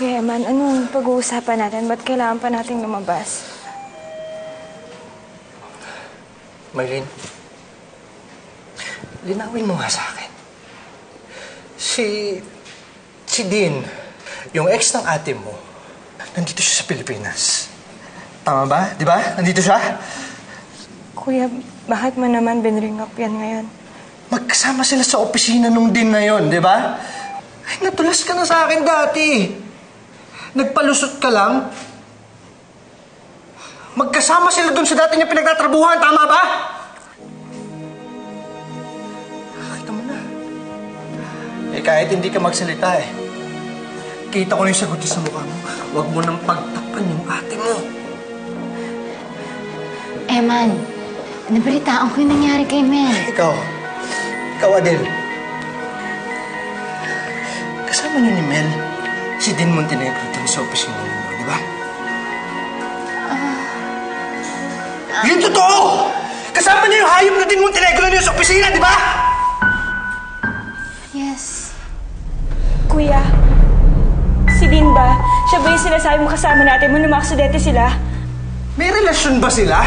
Kuya Eman, anong pag-uusapan natin? Ba't kailangan pa nating lumabas? Marlene, linawin mo nga sa akin. Si Dean, yung ex ng ate mo, nandito siya sa Pilipinas. Tama ba? Di ba? Nandito siya? Kuya, bakit mo naman binring up yan ngayon? Magkasama sila sa opisina nung Dean na yon, di ba? Ay, natulas ka na sa akin dati. Nagpalusot ka lang. Magkasama sila dun sa dati niya pinagtatrabuhan, tama ba? Kita mo na. Eh, kahit hindi ka magsalita eh. Kita ko na yung sagot sa mukha mo. Huwag mo nang pagtakpan yung ate mo. Eman, nabalitaan ko yung nangyari kay Mel. Ikaw, Adel. Kasama niyo ni Mel, si Dean Montenegro dun sa opisina niyo, di ba? Yun totoo! Kasama niyo yung hayop na Dean Montenegro niyo sa opisina, di ba? Yes. Kuya, si Dean ba? Siya ba yung sinasabi mo kasama natin mo nung maaksidente sila? May relasyon ba sila?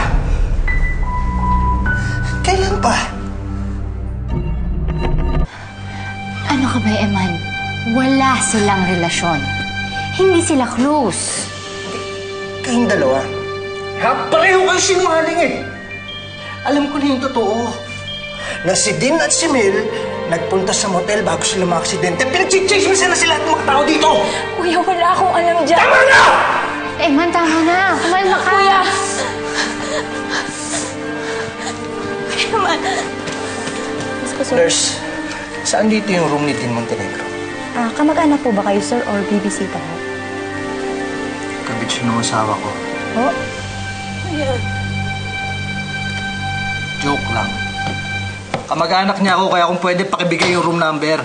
Kailan pa? Ano ka ba, Eman? Wala silang relasyon. Hindi sila close. Kayong dalawa. Pareho kang sinungaling eh. Alam ko na yung totoo. Na si Dean at si Mel nagpunta sa motel bago sila maaksidente. Pinag-chase-chase na sila at mga tao dito. Kuya, wala akong alam dyan. Tama na! Eman, tama na. Kumalma ka. Kuya! Eman! Nurse, saan dito yung room ni Dean Montenegro? Kamag-anak po ba kayo, sir, or bibisita ho? Kabit siya ng asawa ko. Oh? Kuya. Joke lang. Kamag-anak niya ako, kaya kung pwede pakibigay yung room number.